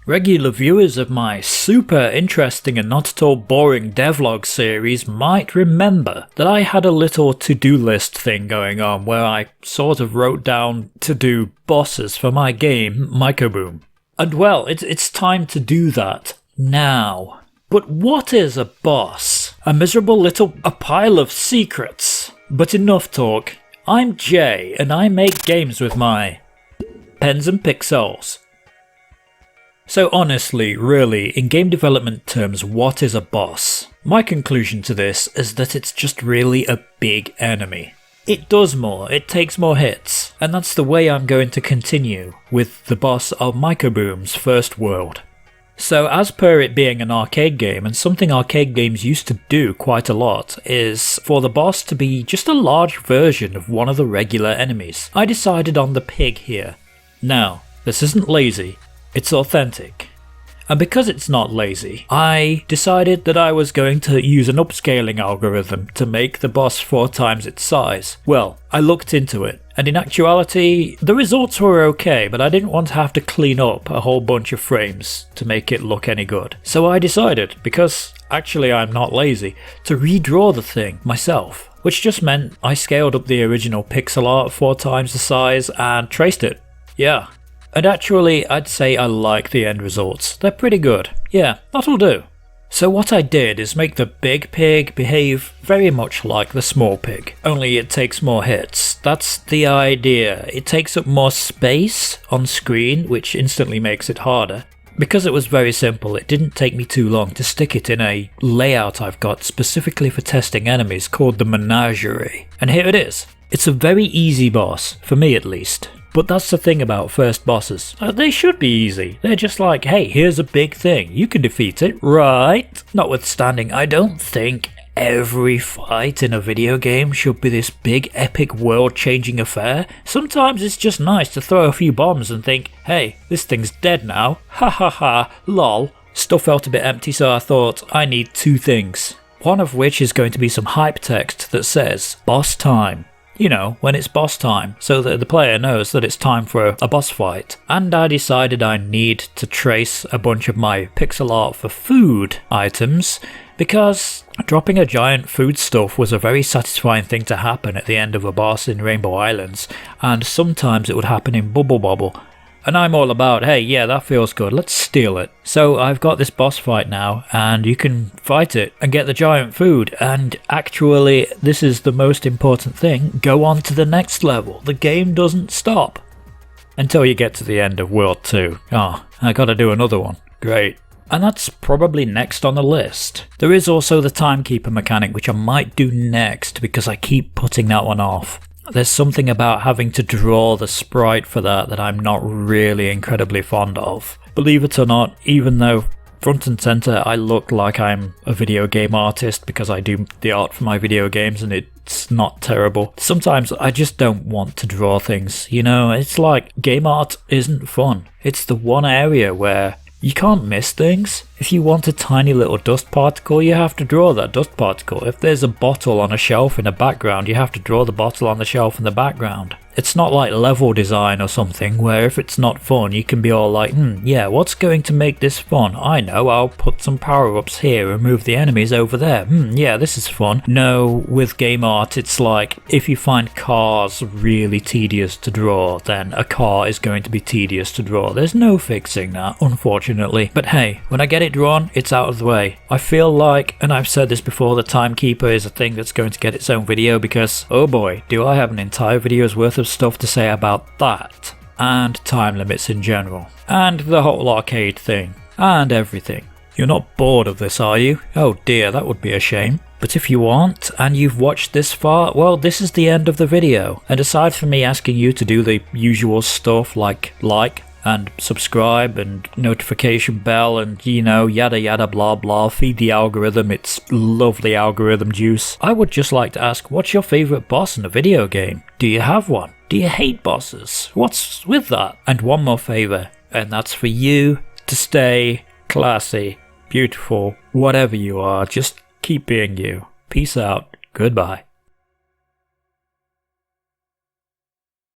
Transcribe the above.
Regular viewers of my super interesting and not at all boring devlog series might remember that I had a little to-do list thing going on where I sort of wrote down to-do bosses for my game, MycoBOOM. And well, it's time to do that now. But what is a boss? A pile of secrets. But enough talk. I'm Jay, and I make games with my pens and pixels. So honestly, really, in game development terms, what is a boss? My conclusion to this is that it's just really a big enemy. It does more, it takes more hits, and that's the way I'm going to continue with the boss of MycoBOOM's first world. So as per it being an arcade game, and something arcade games used to do quite a lot, is for the boss to be just a large version of one of the regular enemies. I decided on the pig here. Now, this isn't lazy. It's authentic. And because it's not lazy, I decided that I was going to use an upscaling algorithm to make the boss 4 times its size. Well, I looked into it, and in actuality, the results were okay, but I didn't want to have to clean up a whole bunch of frames to make it look any good. So I decided, because actually I'm not lazy, to redraw the thing myself, which just meant I scaled up the original pixel art 4 times the size and traced it. Yeah. And actually, I'd say I like the end results. They're pretty good. Yeah, that'll do. So what I did is make the big pig behave very much like the small pig, only it takes more hits. That's the idea. It takes up more space on screen, which instantly makes it harder. Because it was very simple, it didn't take me too long to stick it in a layout I've got specifically for testing enemies called the Menagerie. And here it is. It's a very easy boss, for me at least. But that's the thing about first bosses. They should be easy. They're just like, hey, here's a big thing. You can defeat it, right? Notwithstanding, I don't think every fight in a video game should be this big, epic, world-changing affair. Sometimes it's just nice to throw a few bombs and think, hey, this thing's dead now. Ha ha ha, lol. Stuff felt a bit empty, so I thought, I need 2 things. One of which is going to be some hype text that says, boss time. You know, when it's boss time, so that the player knows that it's time for a boss fight. And I decided I need to trace a bunch of my pixel art for food items, because dropping a giant food stuff was a very satisfying thing to happen at the end of a boss in Rainbow Islands, and sometimes it would happen in Bubble Bobble. And I'm all about, hey, yeah, that feels good, let's steal it. So I've got this boss fight now, and you can fight it and get the giant food. And actually, this is the most important thing, go on to the next level. The game doesn't stop. Until you get to the end of World 2. Oh, I gotta do another one. Great. And that's probably next on the list. There is also the timekeeper mechanic, which I might do next, because I keep putting that one off. There's something about having to draw the sprite for that I'm not really incredibly fond of. Believe it or not, even though front and center I look like I'm a video game artist because I do the art for my video games and it's not terrible, sometimes I just don't want to draw things. You know, it's like game art isn't fun. It's the one area where you can't miss things. If you want a tiny little dust particle, you have to draw that dust particle. If there's a bottle on a shelf in the background, you have to draw the bottle on the shelf in the background. It's not like level design or something, where if it's not fun, you can be all like, yeah, what's going to make this fun? I know, I'll put some power-ups here and move the enemies over there. Yeah, this is fun. No, with game art, it's like, if you find cars really tedious to draw, then a car is going to be tedious to draw. There's no fixing that, unfortunately. But hey, when I get it drawn, it's out of the way. I feel like, and I've said this before, the timekeeper is a thing that's going to get its own video because, oh boy, do I have an entire video's worth of stuff to say about that, and time limits in general, and the whole arcade thing, and everything. You're not bored of this, are you? Oh dear, that would be a shame. But if you aren't, and you've watched this far, well, this is the end of the video. And aside from me asking you to do the usual stuff like and subscribe and notification bell and, you know, yada yada blah blah, feed the algorithm its lovely algorithm juice, I would just like to ask, what's your favourite boss in a video game? Do you have one? Do you hate bosses? What's with that? And one more favour, and that's for you to stay classy, beautiful, whatever you are, just keep being you. Peace out. Goodbye.